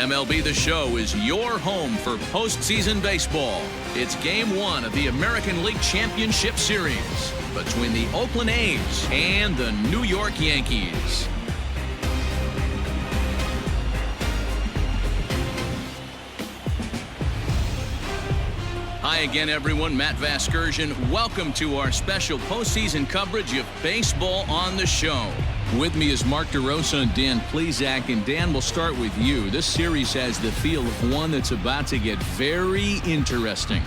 MLB The Show is your home for postseason baseball. It's Game 1 of the American League Championship Series between the Oakland A's and the New York Yankees. Hi again, everyone. Matt Vasgersian. Welcome to our special postseason coverage of Baseball on the Show. With me is Mark DeRosa and Dan Plesac. And Dan, we'll start with you. This series has the feel of one that's about to get very interesting.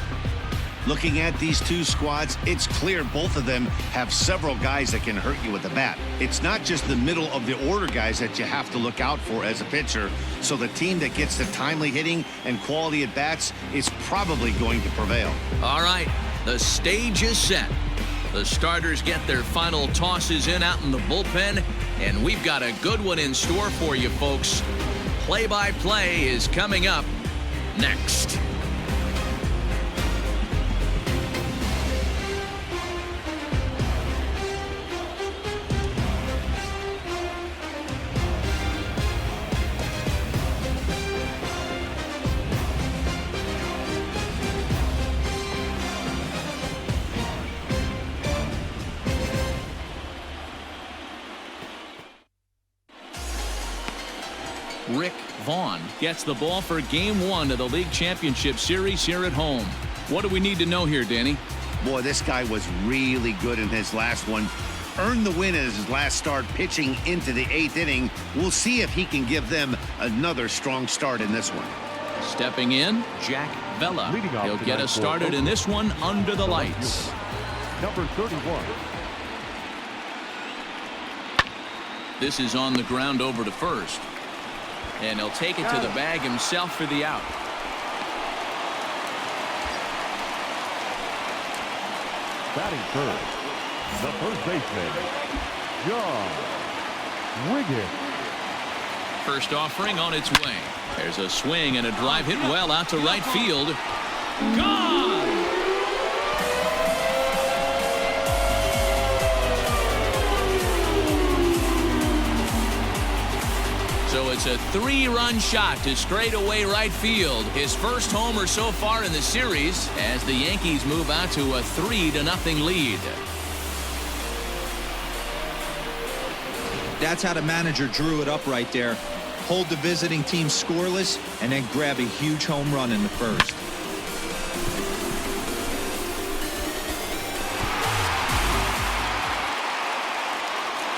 Looking at these two squads, it's clear both of them have several guys that can hurt you with the bat. It's not just the middle of the order guys that you have to look out for as a pitcher. So the team that gets the timely hitting and quality at bats is probably going to prevail. All right, the stage is set. The starters get their final tosses in out in the bullpen, and we've got a good one in store for you, folks. Play-by-play is coming up next. Rick Vaughn gets the ball for Game 1 of the League Championship Series here at home. What do we need to know here, Danny? Boy, this guy was really good in his last one. Earned the win as his last start pitching into the 8th inning. We'll see if he can give them another strong start in this one. Stepping in, Jack Vela. He'll get us started in this one under the lights. Number 31. This is on the ground over to first. And he'll take it to the bag himself for the out. Batting first, the first baseman, John Wiggins. First offering on its way. There's a swing and a drive hit well out to right field. Gone! So it's a 3-run shot to straightaway right field. His first homer so far in the series as the Yankees move out to a 3-0 lead. That's how the manager drew it up right there. Hold the visiting team scoreless and then grab a huge home run in the first.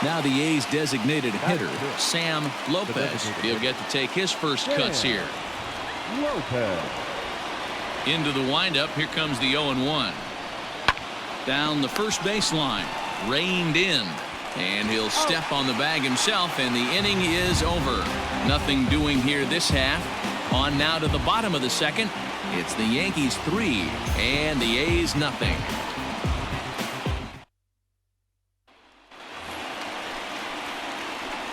Now the A's designated hitter, Sam Lopez. He'll get to take his first cuts here. Lopez. Into the windup. Here comes the 0-1. Down the first baseline. Reined in. And he'll step on the bag himself, and the inning is over. Nothing doing here this half. On now to the bottom of the second. It's the Yankees 3 and the A's nothing.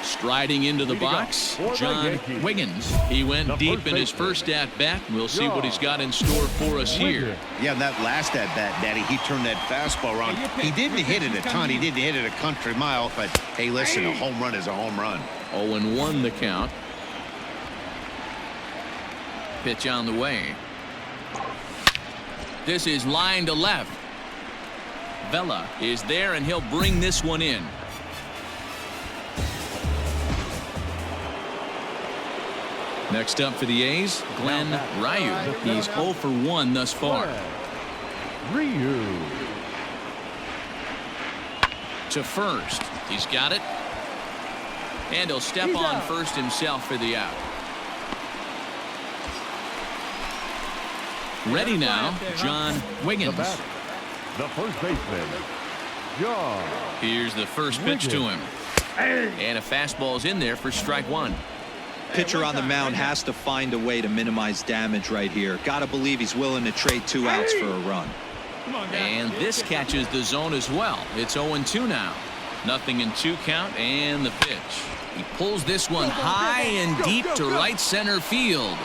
Striding into the box, John Wiggins. He went deep in his first at-bat. We'll see what he's got in store for us here. Yeah, that last at-bat, Daddy, he turned that fastball around. He didn't hit it a ton. He didn't hit it a country mile. But, hey, listen, a home run is a home run. 0-1 the count. Pitch on the way. This is line to left. Vela is there, and he'll bring this one in. Next up for the A's, Glenn Ryu. He's 0 for 1 thus far. Ryu. To first. He's got it. And he'll step on first himself for the out. Ready now, John Wiggins. The first baseman, John. Here's the first pitch to him. And a fastball's in there for strike 1. Pitcher on the mound has to find a way to minimize damage right here. Gotta believe he's willing to trade 2 outs for a run. And this catches the zone as well. It's 0-2 now. Nothing in 2 count, and the pitch. He pulls this one high and deep to right center field.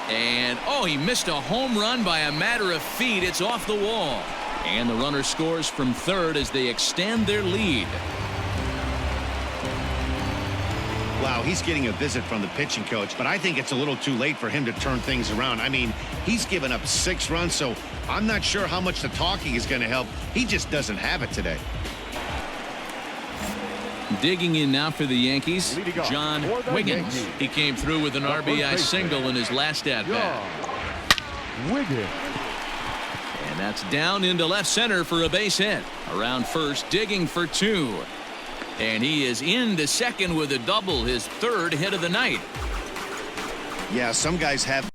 And, oh, he missed a home run by a matter of feet. It's off the wall. And the runner scores from third as they extend their lead. Wow, he's getting a visit from the pitching coach, but I think it's a little too late for him to turn things around. I mean, he's given up 6 runs, so I'm not sure how much the talking is going to help. He just doesn't have it today. Digging in now for the Yankees, John Wiggins. He came through with an RBI single in his last at-bat. Wiggins. And that's down into left center for a base hit. Around first, digging for 2. And he is into second with a double, his 3rd hit of the night. Yeah, some guys have.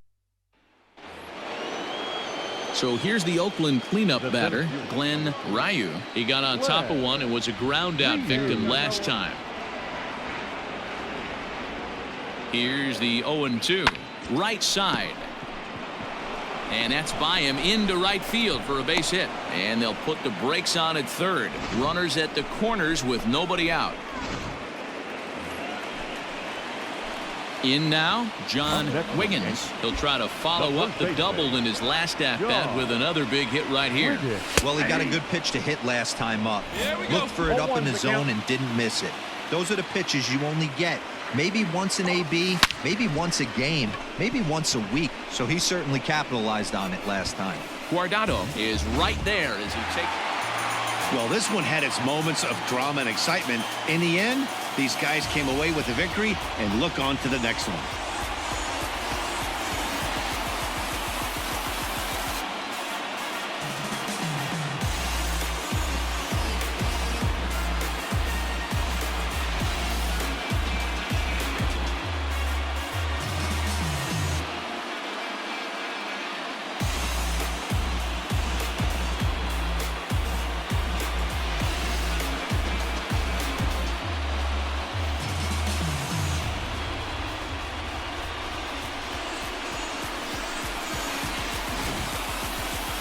So here's the Oakland cleanup batter, Glenn Ryu. He got on top of one and was a ground out victim last time. Here's the 0-2, right side. And that's by him into right field for a base hit. And they'll put the brakes on at third. Runners at the corners with nobody out. In now, John Wiggins. He'll try to follow up the double in his last at-bat with another big hit right here. Well, he got a good pitch to hit last time up. Looked for it up in the zone and didn't miss it. Those are the pitches you only get maybe once in AB, maybe once a game, maybe once a week. So he certainly capitalized on it last time. Guardado is right there as he takes. Well, this one had its moments of drama and excitement. In the end, these guys came away with a victory and look on to the next one.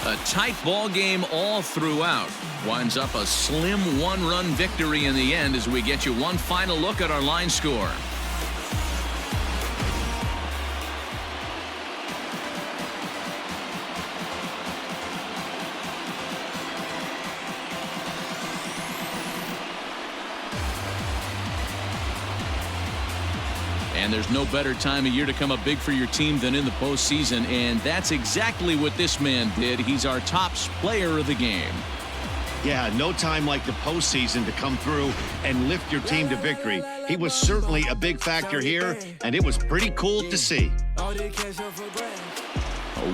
A tight ball game all throughout. Winds up a slim 1-run victory in the end as we get you one final look at our line score. And there's no better time of year to come up big for your team than in the postseason, and that's exactly what this man did. He's our top player of the game. Yeah, no time like the postseason to come through and lift your team to victory. He was certainly a big factor here, and it was pretty cool to see. A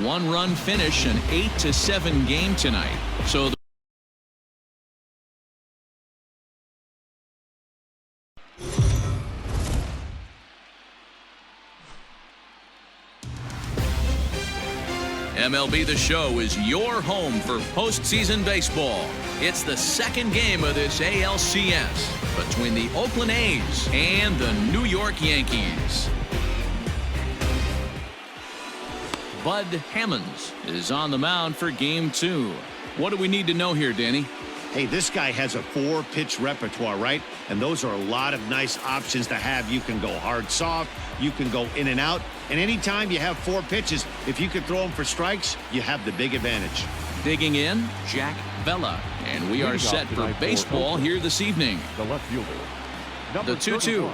1-run finish, an 8-7 game tonight. So MLB The Show is your home for postseason baseball. It's the second game of this ALCS between the Oakland A's and the New York Yankees. Bud Hammonds is on the mound for game 2. What do we need to know here, Danny? Hey, this guy has a 4-pitch repertoire, right? And those are a lot of nice options to have. You can go hard, soft. You can go in and out. And anytime you have 4 pitches, if you could throw them for strikes, you have the big advantage. Digging in, Jack Vella. And we are set for baseball here this evening. The left fielder. The 2-2.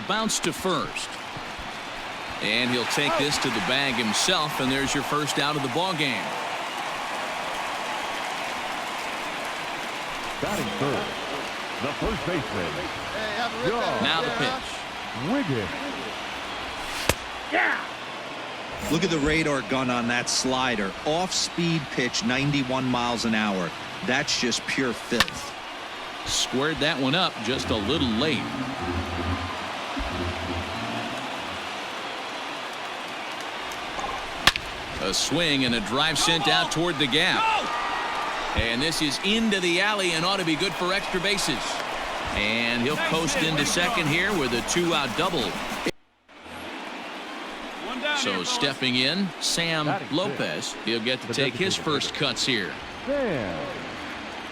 Bounce to first. And he'll take this to the bag himself, and there's your first out of the ball game. Batting third, the first baseman. Now the pitch. Wiggins. Look at the radar gun on that slider. Off-speed pitch, 91 miles an hour. That's just pure filth. Squared that one up just a little late. A swing and a drive sent out toward the gap. And this is into the alley and ought to be good for extra bases. And he'll coast into second here with a 2-out double. So stepping in, Sam Lopez. He'll get to take his first cuts here. Sam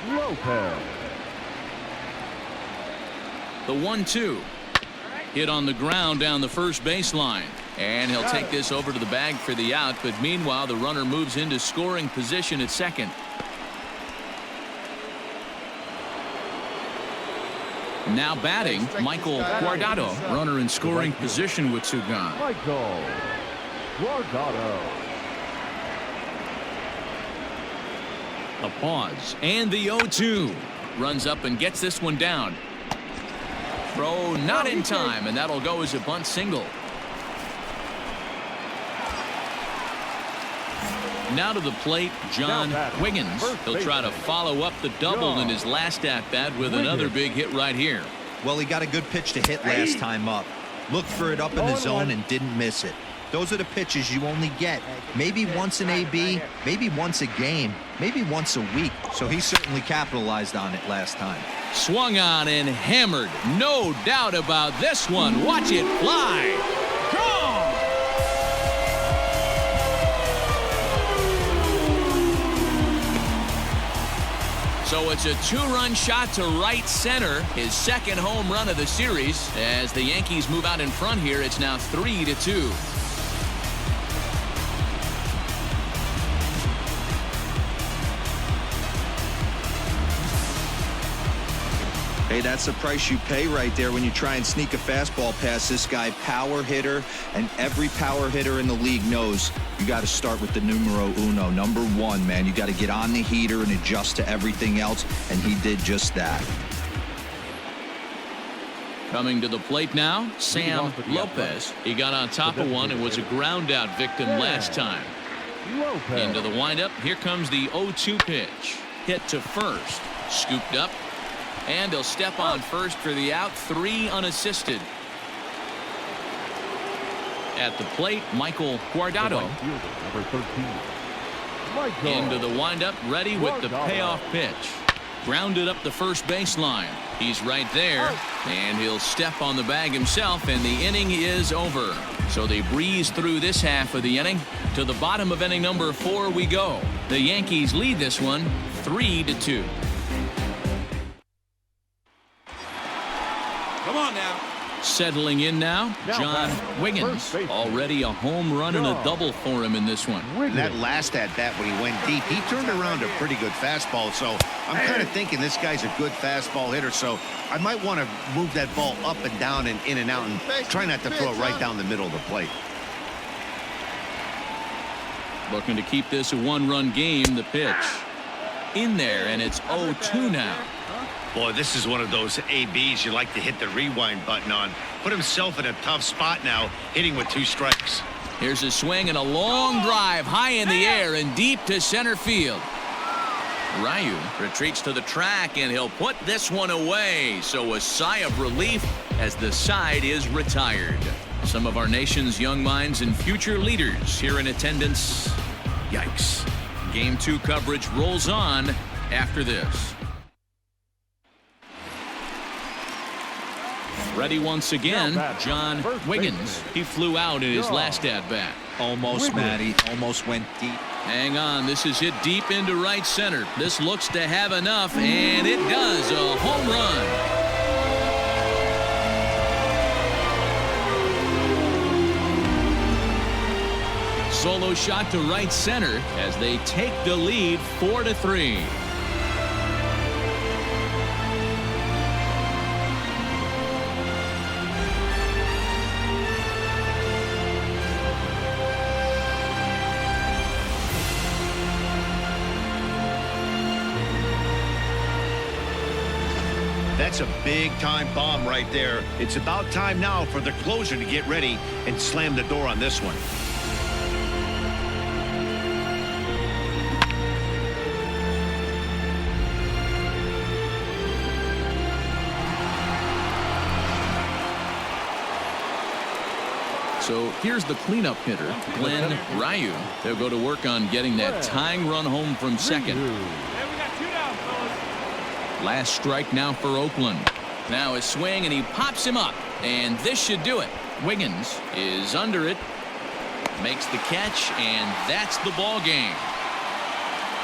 Lopez. The 1-2. Hit on the ground down the first baseline. And he'll take this over to the bag for the out. But meanwhile, the runner moves into scoring position at second. Now batting, Michael Guardado, runner in scoring position with two gone. Michael Guardado. A pause, and the 0-2. Runs up and gets this one down. Throw not in time, and that'll go as a bunt single. Now to the plate, John Wiggins. He'll try to follow up the double in his last at-bat with another big hit right here. Well, he got a good pitch to hit last time up. Looked for it up in the zone and didn't miss it. Those are the pitches you only get maybe once in AB, maybe once a game, maybe once a week. So he certainly capitalized on it last time. Swung on and hammered. No doubt about this one. Watch it fly. Gone! So it's a two-run shot to right center, his second home run of the series. As the Yankees move out in front here, it's now 3-2. Hey, that's the price you pay right there when you try and sneak a fastball past this guy. Power hitter, and every power hitter in the league knows you got to start with the numero uno, number one, man. You got to get on the heater and adjust to everything else, and he did just that. Coming to the plate now, Sam Lopez. He got on top of one and was a ground out victim last time. Into the windup, here comes the 0-2 pitch. Hit to first, scooped up. And he'll step on first for the out, 3 unassisted. At the plate, Michael Guardado. Into the windup, ready with the payoff pitch. Grounded up the first baseline. He's right there, and he'll step on the bag himself, and the inning is over. So they breeze through this half of the inning. To the bottom of inning number 4 we go. The Yankees lead this one 3-2. Come on now. Settling in now, John Wiggins. Already a home run and a double for him in this one. That last at-bat when he went deep, he turned around a pretty good fastball. So I'm kind of thinking this guy's a good fastball hitter. So I might want to move that ball up and down and in and out and try not to throw it right down the middle of the plate. Looking to keep this a one-run game. The pitch in there, and it's 0-2 now. Boy, this is one of those ABs you like to hit the rewind button on. Put himself in a tough spot now, hitting with 2 strikes. Here's a swing and a long drive high in the air and deep to center field. Ryu retreats to the track, and he'll put this one away. So a sigh of relief as the side is retired. Some of our nation's young minds and future leaders here in attendance. Yikes. Game 2 coverage rolls on after this. Ready once again, John Wiggins. He flew out in his last at-bat. Almost, Matty. Almost went deep. Hang on. This is hit deep into right center. This looks to have enough, and it does. A home run. Solo shot to right center as they take the lead 4-3. That's a big-time bomb right there. It's about time now for the closer to get ready and slam the door on this one. So here's the cleanup hitter, Glenn Ryu. They'll go to work on getting that tying run home from second. Last strike now for Oakland. Now a swing, and he pops him up, and this should do it. Wiggins is under it, makes the catch, and that's the ball game.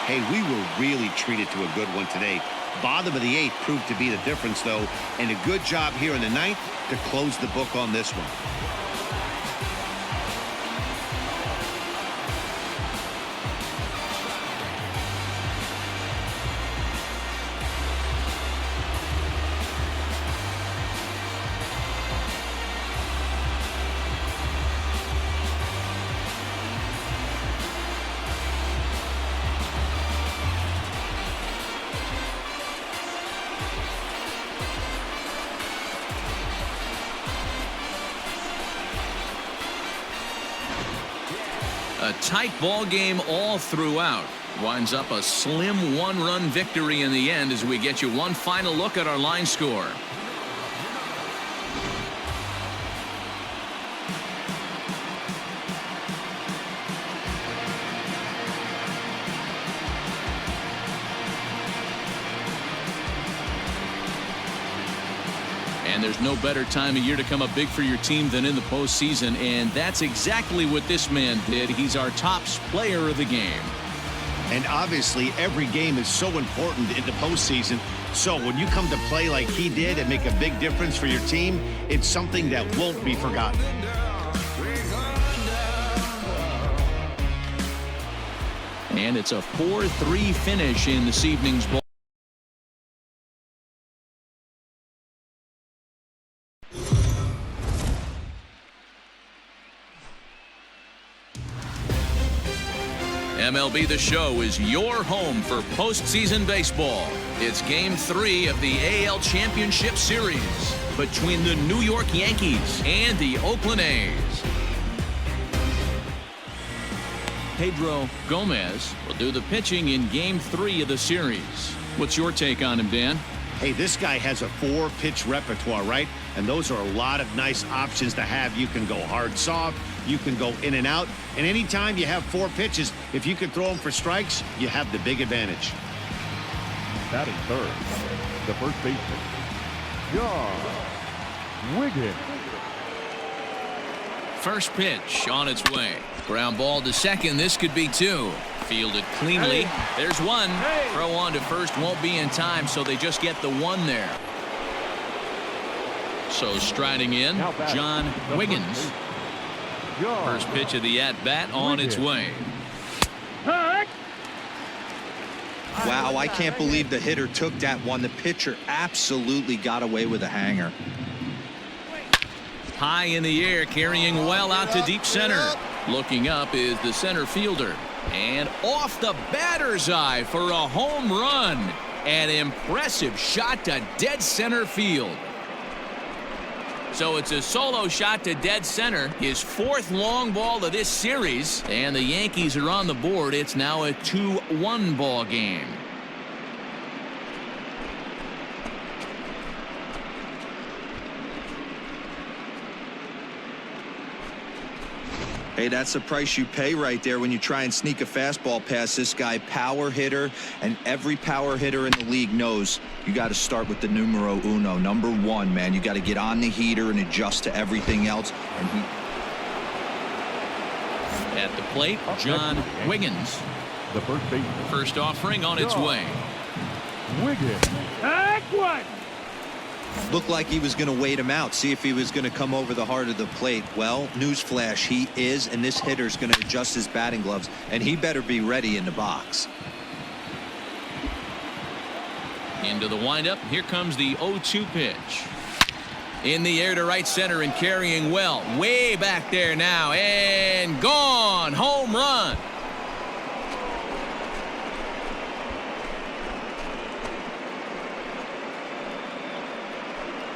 Hey, we were really treated to a good one today. Bottom of the 8th proved to be the difference, though, and a good job here in the 9th to close the book on this one. A tight ball game all throughout. Winds up a slim one-run victory in the end as we get you one final look at our line score. And there's no better time of year to come up big for your team than in the postseason, and that's exactly what this man did. He's our top player of the game. And obviously, every game is so important in the postseason. So when you come to play like he did and make a big difference for your team, it's something that won't be forgotten. And it's a 4-3 finish in this evening's ball. MLB The Show is your home for postseason baseball. It's Game 3 of the AL Championship Series between the New York Yankees and the Oakland A's. Pedro Gomez will do the pitching in Game 3 of the series. What's your take on him, Dan? Hey, this guy has a 4-pitch repertoire, right? And those are a lot of nice options to have. You can go hard, soft. You can go in and out. And anytime you have 4 pitches, if you can throw them for strikes, you have the big advantage. Batting third, the first baseman, John Wiggins. First pitch on its way. Ground ball to second. This could be 2. Fielded cleanly. There's 1. Throw on to first won't be in time, so they just get the 1 there. So striding in, John Wiggins. First pitch of the at-bat on its way. Wow, I can't believe the hitter took that one. The pitcher absolutely got away with a hanger. High in the air, carrying well out to deep center. Looking up is the center fielder. And off the batter's eye for a home run. An impressive shot to dead center field. So it's a solo shot to dead center, his 4th long ball of this series, and the Yankees are on the board. It's now a 2-1 ball game. Hey, that's the price you pay right there when you try and sneak a fastball past this guy. Power hitter, and every power hitter in the league knows you got to start with the numero uno, number 1, man. You got to get on the heater and adjust to everything else. And at the plate, John Wiggins. The first baseman. First offering on its way. Wiggins. Looked like he was going to wait him out, see if he was going to come over the heart of the plate. Well, newsflash, he is, and this hitter's going to adjust his batting gloves, and he better be ready in the box. Into the windup. Here comes the 0-2 pitch. In the air to right center and carrying well. Way back there now, and gone. Home run.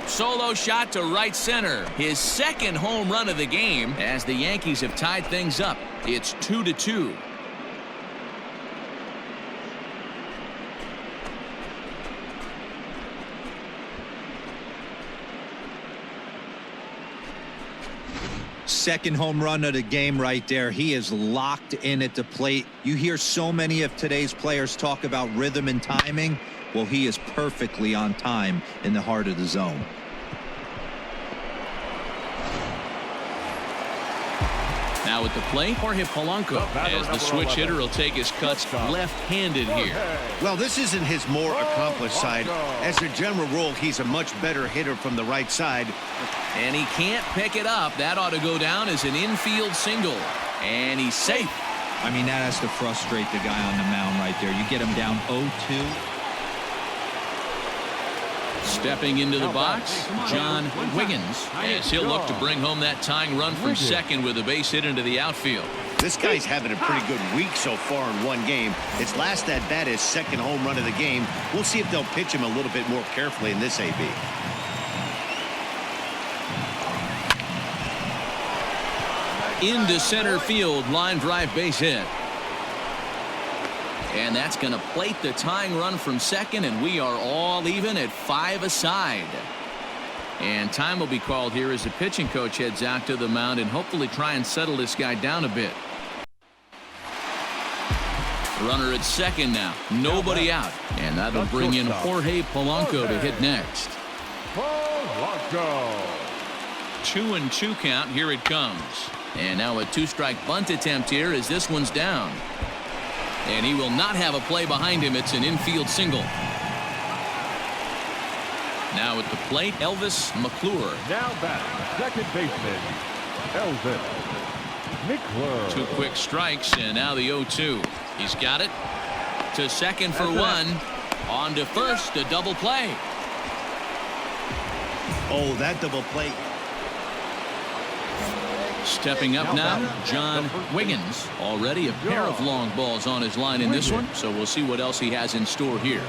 Solo shot to right center. His 2nd home run of the game as the Yankees have tied things up. It's 2-2. Second home run of the game right there. He is locked in at the plate. You hear so many of today's players talk about rhythm and timing. Well, he is perfectly on time in the heart of the zone. Now at the plate, Jorge Polanco, as the switch hitter will take his cuts left-handed here. Well, this isn't his more accomplished side. As a general rule, he's a much better hitter from the right side. And he can't pick it up. That ought to go down as an infield single. And he's safe. I mean, that has to frustrate the guy on the mound right there. You get him down 0-2. Stepping into the box, John Wiggins, as he'll look to bring home that tying run from second with a base hit into the outfield. This guy's having a pretty good week so far in one game. His last at bat is 2nd home run of the game. We'll see if they'll pitch him a little bit more carefully in this AB. Into center field, line drive base hit. And that's going to plate the tying run from second, and we are all even at 5 aside. And time will be called here as the pitching coach heads out to the mound and hopefully try and settle this guy down a bit. Runner at second now. Nobody out. And that'll bring in Jorge Polanco to hit next. Polanco. 2-2 count. Here it comes. And now a 2-strike bunt attempt here as this one's down. And he will not have a play behind him. It's an infield single. Now at the plate, Elvis McClure. Now batting, second baseman, Elvis McClure. 2 quick strikes, and now the 0-2. He's got it. To second for one. On to first, a double play. Oh, that double play. Stepping up now, John Wiggins. Already a pair of long balls on his line in this one, so we'll see what else he has in store here.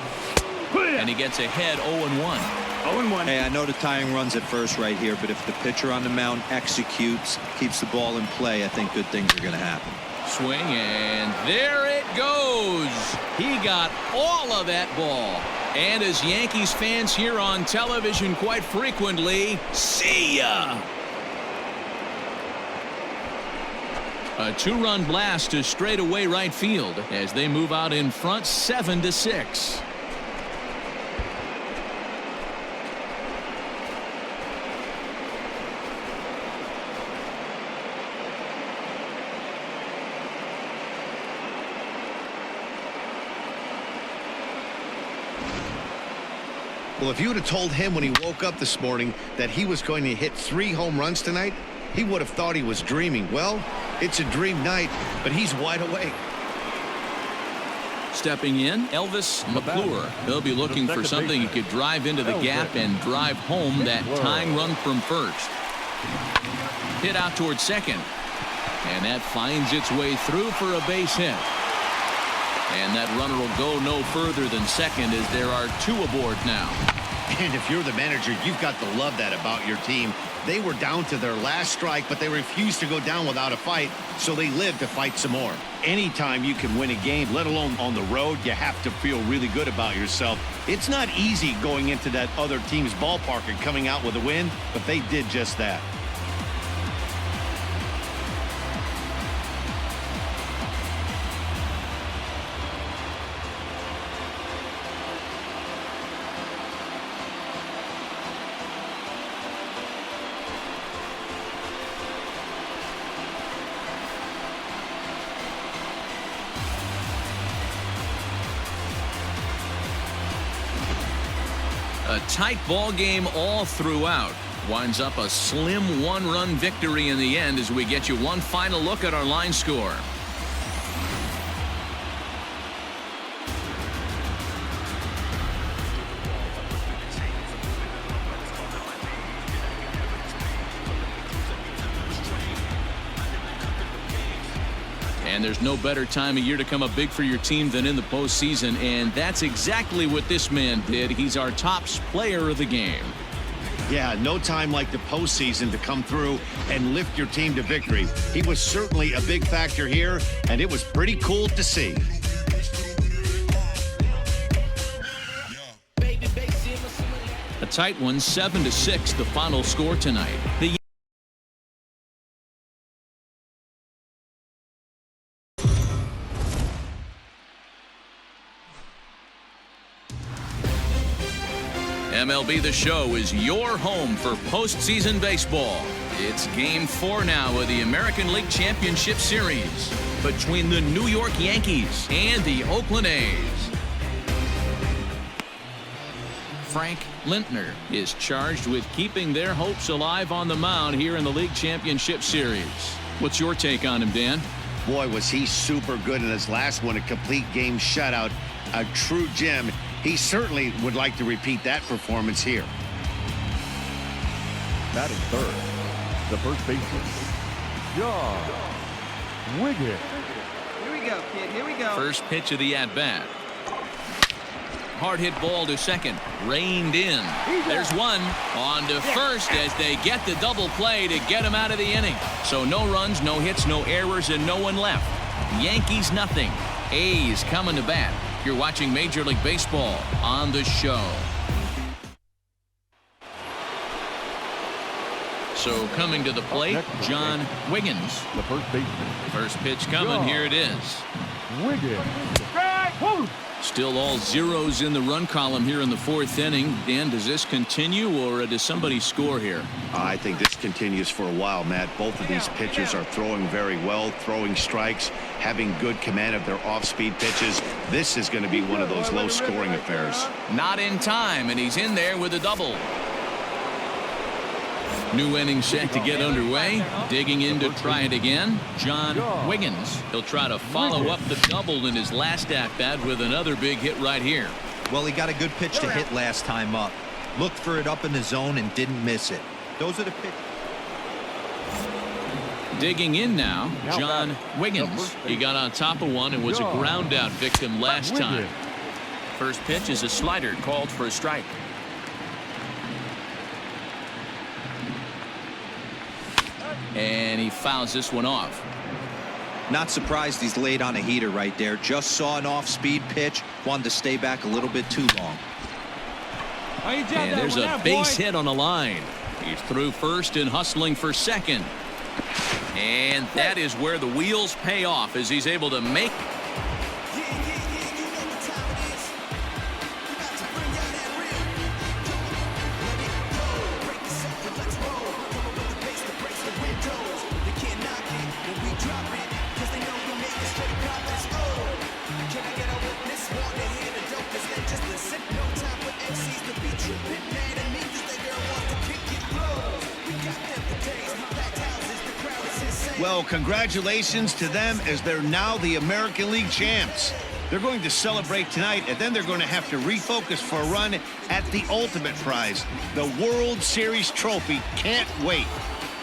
And he gets ahead 0-1. 0-1. Hey, I know the tying run's at first right here, but if the pitcher on the mound executes, keeps the ball in play, I think good things are going to happen. Swing, and there it goes. He got all of that ball. And as Yankees fans hear on television quite frequently, see ya. A 2-run blast to straightaway right field as they move out in front 7-6. Well, if you would have told him when he woke up this morning that he was going to hit 3 home runs tonight, he would have thought he was dreaming. Well, it's a dream night, but he's wide awake. Stepping in, Elvis McClure. He'll be looking for something he could drive into the gap and drive home that tying run from first. Hit out towards second. And that finds its way through for a base hit. And that runner will go no further than second as there are 2 aboard now. And if you're the manager, you've got to love that about your team. They were down to their last strike, but they refused to go down without a fight, so they lived to fight some more. Anytime you can win a game, let alone on the road, you have to feel really good about yourself. It's not easy going into that other team's ballpark and coming out with a win, but they did just that. A tight ball game all throughout. Winds up a slim 1-run victory in the end as we get you one final look at our line score. And there's no better time of year to come up big for your team than in the postseason, and that's exactly what this man did. He's our top player of the game. Yeah, no time like the postseason to come through and lift your team to victory. He was certainly a big factor here, and it was pretty cool to see. A tight one, 7-6, the final score tonight. The MLB The Show is your home for postseason baseball. It's Game 4 now of the American League Championship Series between the New York Yankees and the Oakland A's. Frank Lintner is charged with keeping their hopes alive on the mound here in the League Championship Series. What's your take on him, Dan? Boy, was he super good in his last one, a complete game shutout, a true gem. He certainly would like to repeat that performance here. Batting third, the first baseman, John Wiggins. Here we go, kid. Here we go. First pitch of the at-bat. Hard hit ball to second. Reined in. There's one. On to first as they get the double play to get him out of the inning. So no runs, no hits, no errors, and no one left. Yankees nothing. A's coming to bat. You're watching Major League Baseball on the show. So coming to the plate, John Wiggins. The first baseman. First pitch coming. Here it is. Wiggins. Still all zeros in the run column here in the fourth inning. Dan, does this continue or does somebody score here? I think this continues for a while, Matt. Both of these pitchers are throwing very well, throwing strikes, having good command of their off-speed pitches. This is going to be one of those low-scoring affairs. Not in time, and he's in there with a double. New inning set to get underway. Digging in to try it again, John Wiggins. He'll try to follow up the double in his last at-bat with another big hit right here. Well, he got a good pitch to hit last time up. Looked for it up in the zone and didn't miss it. Those are the pitches. Digging in now, John Wiggins. He got on top of one and was a ground out victim last time. First pitch is a slider called for a strike. And he fouls this one off. Not surprised he's laid on a heater right there. Just saw an off-speed pitch. Wanted to stay back a little bit too long. And there's a base hit on the line. He's through first and hustling for second. And that is where the wheels pay off as he's able to make. Well, congratulations to them as they're now the American League champs. They're going to celebrate tonight, and then they're going to have to refocus for a run at the ultimate prize, the World Series trophy. Can't wait.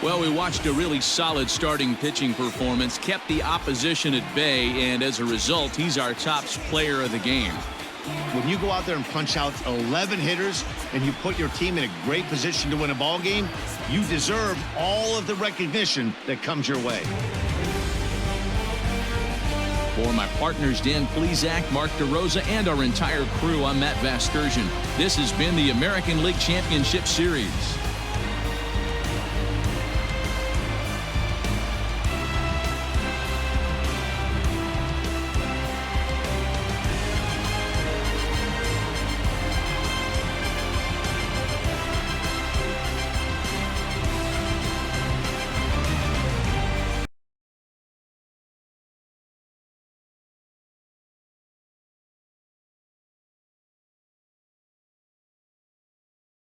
Well, we watched a really solid starting pitching performance, kept the opposition at bay, and as a result, he's our top player of the game. When you go out there and punch out 11 hitters and you put your team in a great position to win a ball game, you deserve all of the recognition that comes your way. For my partners, Dan Plesac, Mark DeRosa, and our entire crew, I'm Matt Vasgersian. This has been the American League Championship Series.